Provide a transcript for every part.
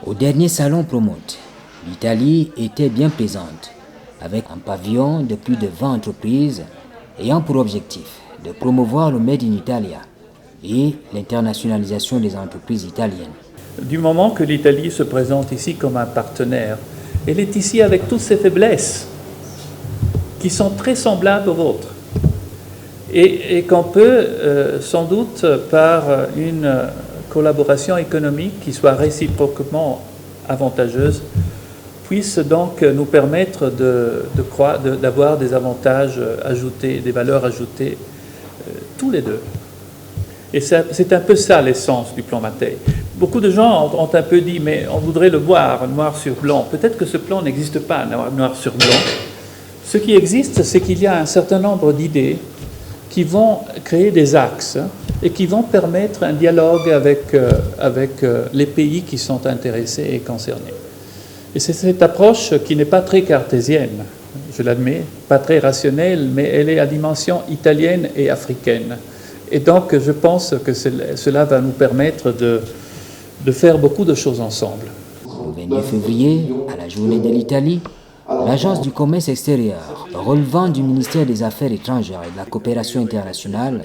Au dernier salon Promote, l'Italie était bien présente, avec un pavillon de plus de 20 entreprises ayant pour objectif de promouvoir le Made in Italia et l'internationalisation des entreprises italiennes. Du moment que l'Italie se présente ici comme un partenaire, elle est ici avec toutes ses faiblesses, qui sont très semblables aux vôtres, et qu'on peut, sans doute, par une collaboration économique qui soit réciproquement avantageuse, puisse donc nous permettre d'avoir des avantages ajoutés, des valeurs ajoutées, tous les deux. Et c'est un peu ça l'essence du plan Mattei. Beaucoup de gens ont un peu dit, mais on voudrait le voir noir sur blanc. Peut-être que ce plan n'existe pas noir sur blanc. Ce qui existe, c'est qu'il y a un certain nombre d'idées qui vont créer des axes et qui vont permettre un dialogue avec les pays qui sont intéressés et concernés. Et c'est cette approche qui n'est pas très cartésienne, je l'admets, pas très rationnelle, mais elle est à dimension italienne et africaine. Et donc, je pense que cela va nous permettre de faire beaucoup de choses ensemble. Le 22 février, à la journée de l'Italie, l'Agence du commerce extérieur, relevant du ministère des Affaires étrangères et de la coopération internationale,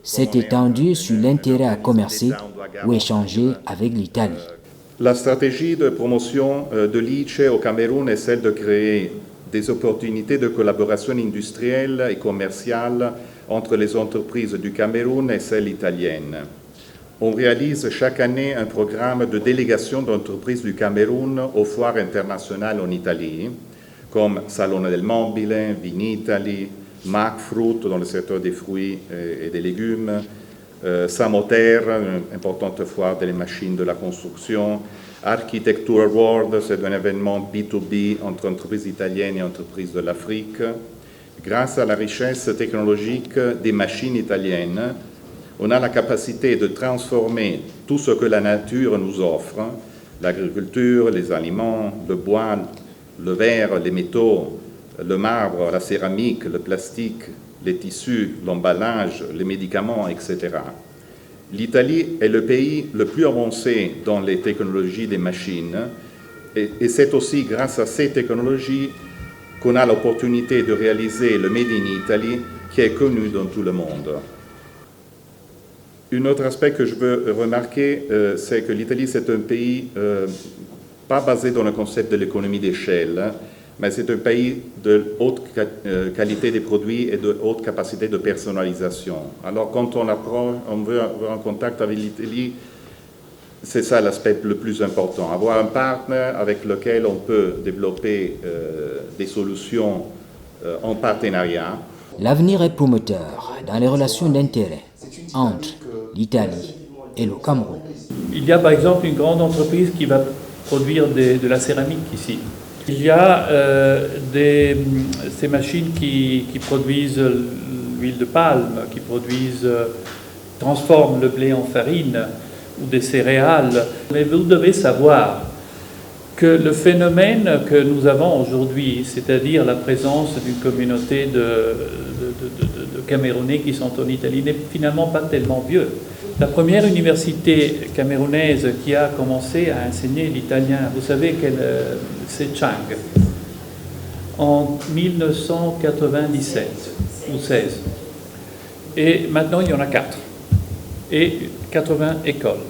s'est étendue sur l'intérêt à commercer ou échanger avec l'Italie. La stratégie de promotion de l'ICE au Cameroun est celle de créer des opportunités de collaboration industrielle et commerciale entre les entreprises du Cameroun et celles italiennes. On réalise chaque année un programme de délégation d'entreprises du Cameroun aux foires internationales en Italie, comme Salone del Mobile, Vinitaly, Macfruit dans le secteur des fruits et des légumes, Samoter, une importante foire des machines de la construction, Architecture World, c'est un événement B2B entre entreprises italiennes et entreprises de l'Afrique. Grâce à la richesse technologique des machines italiennes, on a la capacité de transformer tout ce que la nature nous offre, l'agriculture, les aliments, le bois, le verre, les métaux, le marbre, la céramique, le plastique, les tissus, l'emballage, les médicaments, etc. L'Italie est le pays le plus avancé dans les technologies des machines et c'est aussi grâce à ces technologies qu'on a l'opportunité de réaliser le Made in Italy qui est connu dans tout le monde. Un autre aspect que je veux remarquer, c'est que l'Italie, c'est un pays pas basé dans le concept de l'économie d'échelle, mais c'est un pays de haute qualité des produits et de haute capacité de personnalisation. Alors quand on veut avoir un contact avec l'Italie, c'est ça l'aspect le plus important, avoir un partenaire avec lequel on peut développer des solutions en partenariat. L'avenir est prometteur dans les relations d'intérêt entre l'Italie et le Cameroun. Il y a par exemple une grande entreprise qui va produire de la céramique ici. Il y a ces machines qui produisent l'huile de palme, qui transforment le blé en farine ou des céréales. Mais vous devez savoir que le phénomène que nous avons aujourd'hui, c'est-à-dire la présence d'une communauté de Camerounais qui sont en Italie, n'est finalement pas tellement vieux. La première université camerounaise qui a commencé à enseigner l'italien, vous savez, c'est Chang, en 1997 ou 16. Et maintenant, il y en a 4. Et 80 écoles.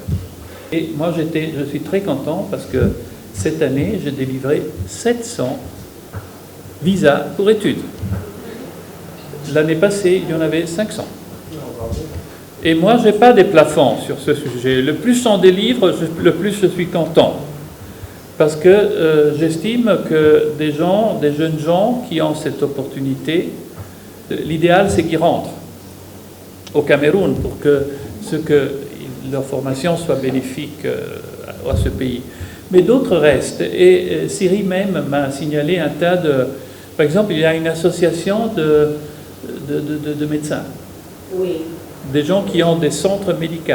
Et moi, je suis très content parce que cette année, j'ai délivré 700 visas pour études. L'année passée, il y en avait 500. Et moi, je n'ai pas des plafonds sur ce sujet. Le plus j'en délivre, le plus je suis content. Parce que j'estime que des jeunes gens qui ont cette opportunité, l'idéal c'est qu'ils rentrent au Cameroun pour que leur formation soit bénéfique à ce pays. Mais d'autres restent. Et Syrie même m'a signalé un tas de... Par exemple, il y a une association de médecins. Oui. Des gens qui ont des centres médicaux.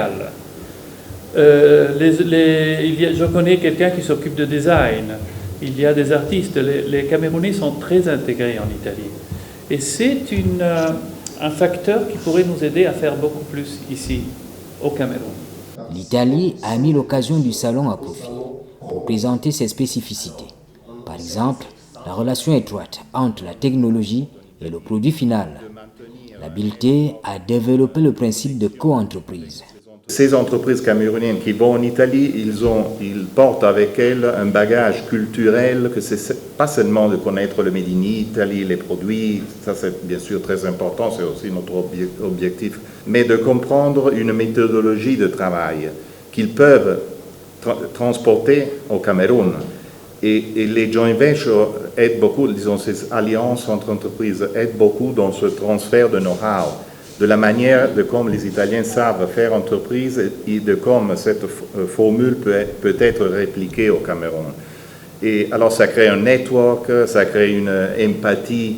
Je connais quelqu'un qui s'occupe de design. Il y a des artistes. Les Camerounais sont très intégrés en Italie. Et c'est un facteur qui pourrait nous aider à faire beaucoup plus ici. au Cameroun. L'Italie a mis l'occasion du salon à profit pour présenter ses spécificités. Par exemple, la relation étroite entre la technologie et le produit final. L'habileté à développer le principe de co-entreprise. Ces entreprises camerounaises qui vont en Italie, ils portent avec elles un bagage culturel que c'est pas seulement de connaître le Made in Italy, les produits, ça c'est bien sûr très important, c'est aussi notre objectif, mais de comprendre une méthodologie de travail qu'ils peuvent transporter au Cameroun. Et les joint ventures aident beaucoup, disons, ces alliances entre entreprises aident beaucoup dans ce transfert de know-how, de la manière de comme les Italiens savent faire entreprise et de comme cette formule peut être répliquée au Cameroun. Et alors ça crée un network, ça crée une empathie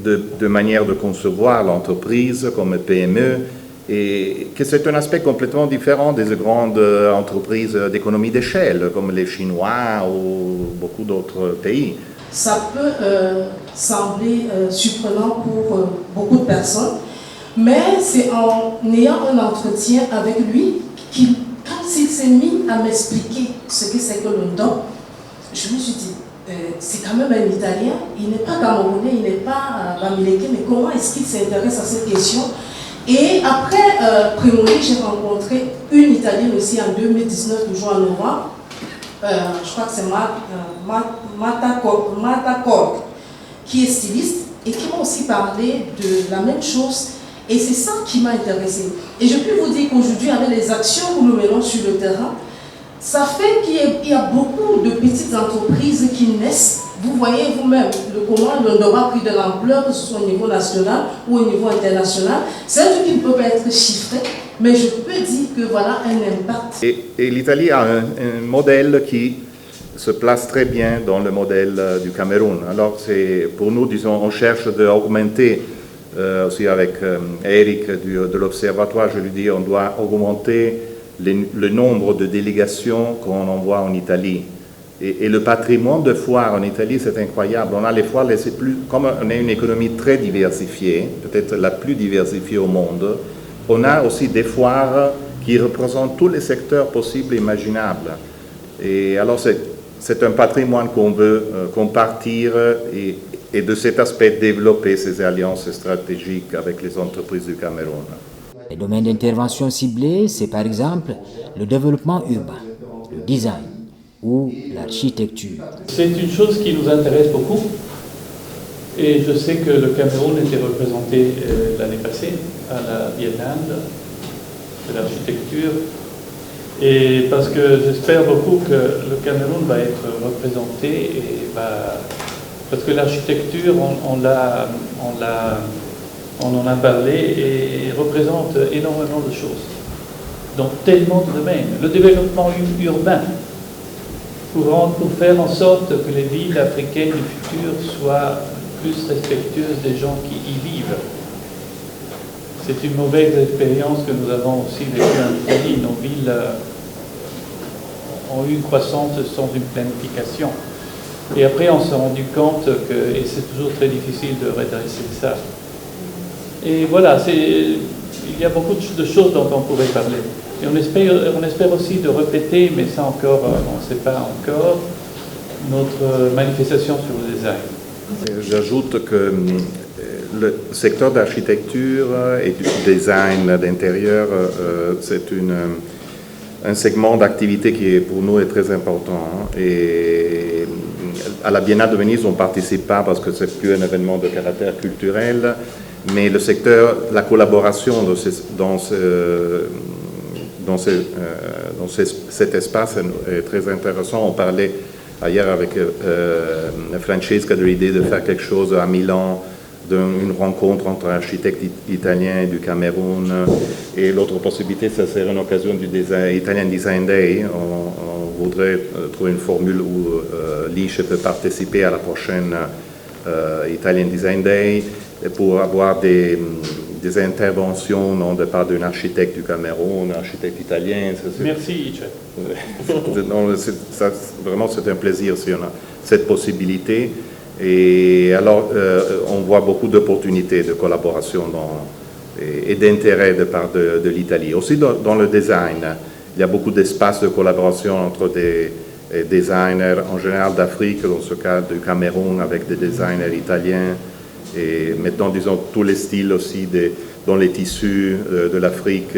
de manière de concevoir l'entreprise comme PME, et que c'est un aspect complètement différent des grandes entreprises d'économie d'échelle, comme les Chinois ou beaucoup d'autres pays. Ça peut sembler surprenant pour beaucoup de personnes, mais c'est en ayant un entretien avec lui, quand il s'est mis à m'expliquer ce que c'est que le don, je me suis dit, c'est quand même un Italien, il n'est pas camerounais, il n'est pas bamileke, mais comment est-ce qu'il s'intéresse à cette question? Et après Primory, j'ai rencontré une Italienne aussi en 2019, toujours en novembre. Je crois que c'est Marta Korg, qui est styliste et qui m'a aussi parlé de la même chose. Et c'est ça qui m'a intéressée. Et je peux vous dire qu'aujourd'hui, avec les actions que nous menons sur le terrain, ça fait qu'il y a beaucoup de petites entreprises qui naissent. Vous voyez vous-même comment le Ndora a pris de l'ampleur, que ce soit au niveau national ou au niveau international. C'est un truc qui ne peut pas être chiffré, mais je peux dire que voilà un impact. Et l'Italie a un modèle qui se place très bien dans le modèle du Cameroun. Alors pour nous, disons, on cherche d'augmenter, aussi avec Eric de l'Observatoire, je lui dis, on doit augmenter le nombre de délégations qu'on envoie en Italie. Et le patrimoine de foires en Italie, c'est incroyable. On a les foires, comme on a une économie très diversifiée, peut-être la plus diversifiée au monde, on a aussi des foires qui représentent tous les secteurs possibles et imaginables. Et alors c'est un patrimoine qu'on veut compartir et de cet aspect développer ces alliances stratégiques avec les entreprises du Cameroun. Les domaines d'intervention ciblés, c'est par exemple le développement urbain, le design ou l'architecture. C'est une chose qui nous intéresse beaucoup et je sais que le Cameroun était représenté l'année passée à la Biennale de l'architecture et parce que j'espère beaucoup que le Cameroun va être représenté et parce que l'architecture, on en a parlé et représente énormément de choses dans tellement de domaines. Le développement urbain, pour faire en sorte que les villes africaines du futur soient plus respectueuses des gens qui y vivent. C'est une mauvaise expérience que nous avons aussi vécue en Italie. Nos villes ont eu une croissance sans une planification. Et après, on s'est rendu compte et c'est toujours très difficile de redresser ça. Et voilà, il y a beaucoup de choses dont on pourrait parler. Et on espère aussi de répéter, mais ça encore, on ne sait pas encore, notre manifestation sur le design. J'ajoute que le secteur d'architecture et du design d'intérieur, c'est un segment d'activité qui pour nous est très important. Et à la Biennale de Venise, on ne participe pas parce que ce n'est plus un événement de caractère culturel, mais le secteur, la collaboration dans cet espace est très intéressant. On parlait hier avec Francesca de l'idée de faire quelque chose à Milan, d'une rencontre entre architectes italiens du Cameroun. Et l'autre possibilité, ça serait une occasion du Italian Design Day. On voudrait trouver une formule où l'ICHE peut participer à la prochaine Italian Design Day pour avoir des interventions de part d'un architecte du Cameroun, un architecte italien. Merci, ICHE. Vraiment, c'est un plaisir si on a cette possibilité. Et alors, on voit beaucoup d'opportunités de collaboration et d'intérêt de part de l'Italie. Aussi dans le design, il y a beaucoup d'espace de collaboration entre des designers en général d'Afrique, dans ce cas du Cameroun avec des designers italiens, et maintenant disons tous les styles aussi dans les tissus de l'Afrique.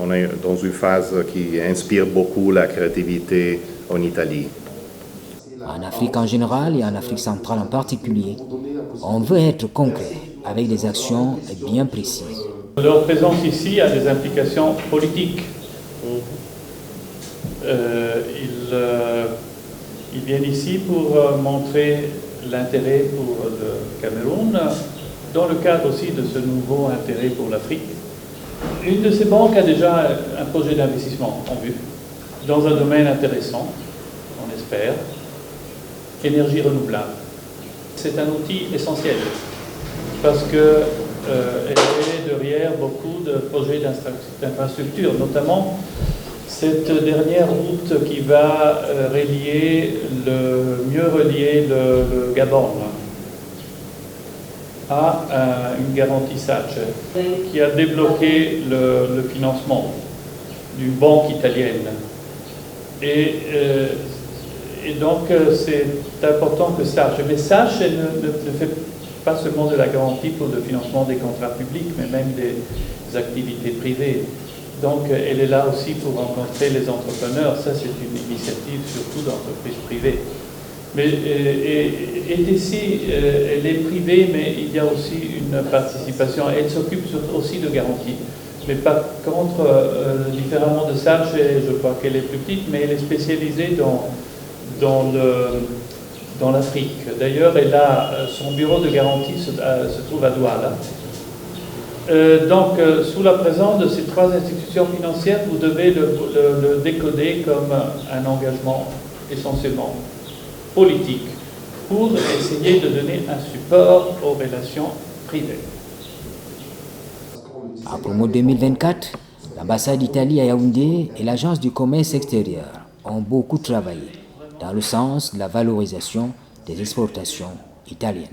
On est dans une phase qui inspire beaucoup la créativité en Italie. En Afrique en général et en Afrique centrale en particulier, on veut être concret avec des actions bien précises. Leur présence ici a des implications politiques. Ils viennent ici pour montrer l'intérêt pour le Cameroun, dans le cadre aussi de ce nouveau intérêt pour l'Afrique. Une de ces banques a déjà un projet d'investissement en vue, dans un domaine intéressant, on espère, énergie renouvelable. C'est un outil essentiel, parce que elle est derrière beaucoup de projets d'infrastructure, notamment cette dernière route qui va mieux relier le Gabon à une garantie SACE qui a débloqué le financement d'une banque italienne. Et donc c'est important que SACE, mais SACE ne fait pas seulement de la garantie pour le financement des contrats publics, mais même des activités privées. Donc elle est là aussi pour rencontrer les entrepreneurs. Ça, c'est une initiative surtout d'entreprises privées. Mais ici, elle est privée, mais il y a aussi une participation. Elle s'occupe aussi de garanties. Mais par contre, différemment de ça, je crois qu'elle est plus petite, mais elle est spécialisée dans l'Afrique. D'ailleurs, son bureau de garantie se trouve à Douala. Donc, sous la présence de ces trois institutions financières, vous devez le décoder comme un engagement essentiellement politique pour essayer de donner un support aux relations privées. À Promo 2024, l'ambassade d'Italie à Yaoundé et l'agence du commerce extérieur ont beaucoup travaillé dans le sens de la valorisation des exportations italiennes.